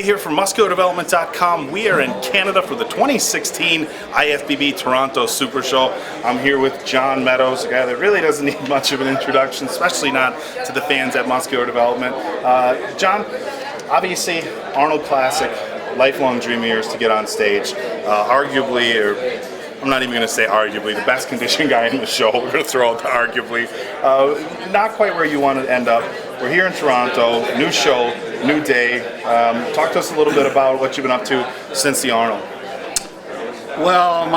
Bay here from MuscularDevelopment.com. We are in Canada for the 2016 IFBB Toronto Super Show. I'm here with John Meadows, a guy that really doesn't need much of an introduction, especially not to the fans at Muscular Development. John, obviously Arnold Classic, lifelong dream of yours to get on stage. Arguably, or I'm not even going to say arguably, the best conditioned guy in the show. We're going to throw out the arguably. Not quite where you want to end up. We're here in Toronto, new show, new day. Talk to us a little bit about what you've been up to since the Arnold. Well,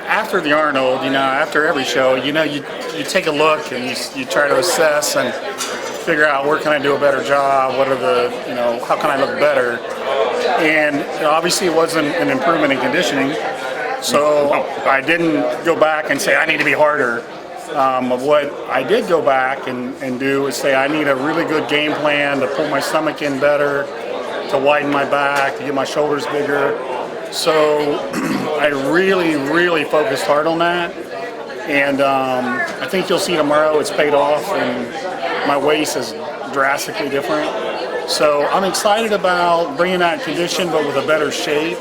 after the Arnold, after every show, you take a look and you try to assess and figure out where can I do a better job, what are the, how can I look better? And obviously it wasn't an improvement in conditioning, so I didn't go back and say I need to be harder. What I did go back and do is say I need a really good game plan to pull my stomach in better, to widen my back, to get my shoulders bigger. So I really focused hard on that, and I think you'll see tomorrow it's paid off and my waist is drastically different. So I'm excited about bringing that condition but with a better shape.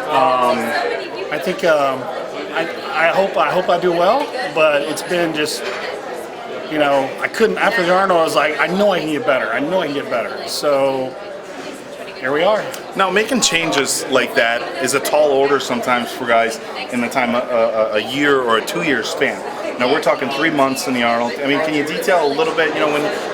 I think I hope I do well, but it's been just, I couldn't, after the Arnold I was like, I know I can get better, so here we are. Now, making changes like that is a tall order sometimes for guys in the time a year or a 2-year span. Now we're talking 3 months in the Arnold. I mean, can you detail a little bit,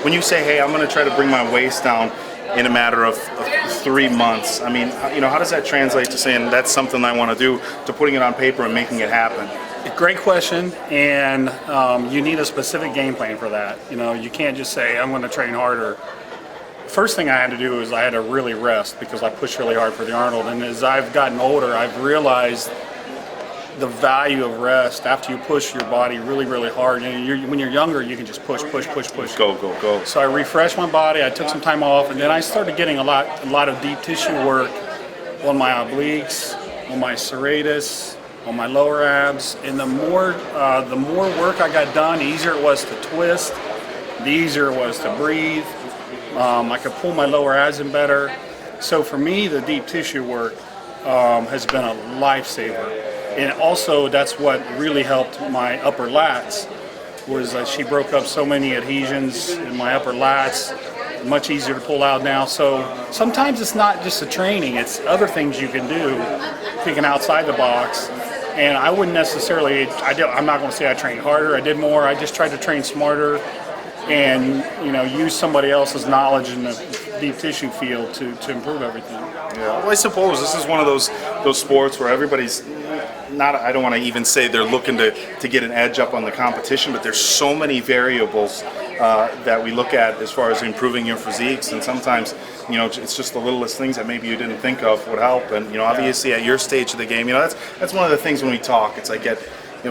when you say, hey, I'm going to try to bring my waist down in a matter of 3 months, I mean, how does that translate to saying that's something I want to do, to putting it on paper and making it happen? Great question, and you need a specific game plan for that. You can't just say, I'm going to train harder. First thing I had to do is I had to really rest because I pushed really hard for the Arnold, and as I've gotten older, I've realized the value of rest after you push your body really hard. When you're younger, you can just push. Go. So I refreshed my body, I took some time off, and then I started getting a lot of deep tissue work on my obliques, on my serratus, on my lower abs, and the more work I got done, the easier it was to twist, the easier it was to breathe. I could pull my lower abs in better. So for me, the deep tissue work has been a lifesaver. And also, that's what really helped my upper lats, was she broke up so many adhesions in my upper lats, much easier to pull out now. So sometimes it's not just the training, it's other things you can do, thinking outside the box. And I wouldn't necessarily, I'm not going to say I trained harder, I did more, I just tried to train smarter and use somebody else's knowledge in the deep tissue field to improve everything. Yeah. Well, I suppose this is one of those sports where everybody's not, I don't want to even say they're looking to get an edge up on the competition, but there's so many variables that we look at as far as improving your physiques, and sometimes it's just the littlest things that maybe you didn't think of would help. And obviously at your stage of the game, that's one of the things when we talk, it's like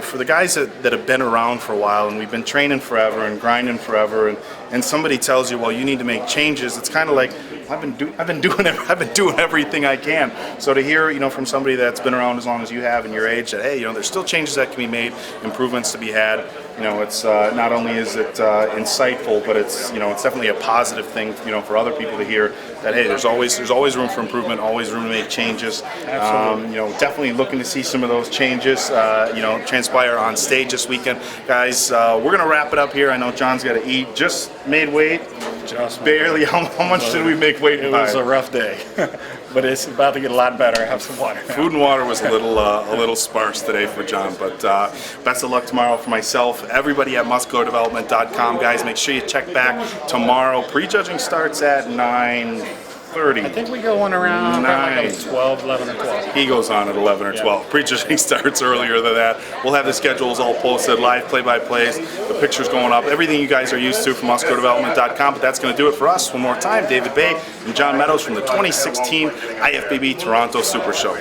for the guys that have been around for a while and we've been training forever and grinding forever, and somebody tells you, well, you need to make changes, it's kind of like, I've been doing everything I can. So to hear from somebody that's been around as long as you have and your age that, hey, there's still changes that can be made, improvements to be had. It's not only is it insightful, but it's it's definitely a positive thing for other people to hear that, hey, there's always room for improvement, always room to make changes. Absolutely. Definitely looking to see some of those changes transpire on stage this weekend, guys. We're gonna wrap it up here. I know John's got to eat. Just made weight. Just barely. How much did we make weight? It was a rough day, but it's about to get a lot better. I have some water. Food and water was a little sparse today for John, but best of luck tomorrow for myself, everybody at MuscularDevelopment.com. Guys, make sure you check back tomorrow. Prejudging starts at 9:30. I think we go on around 12, 11 or 12. He goes on at 11 or 12. Yeah. Prejudging starts earlier than that. We'll have the schedules all posted, live play-by-plays, the pictures going up, everything you guys are used to from MuscularDevelopment.com. But that's going to do it for us. One more time, David Bay and John Meadows from the 2016 IFBB Toronto Super Show.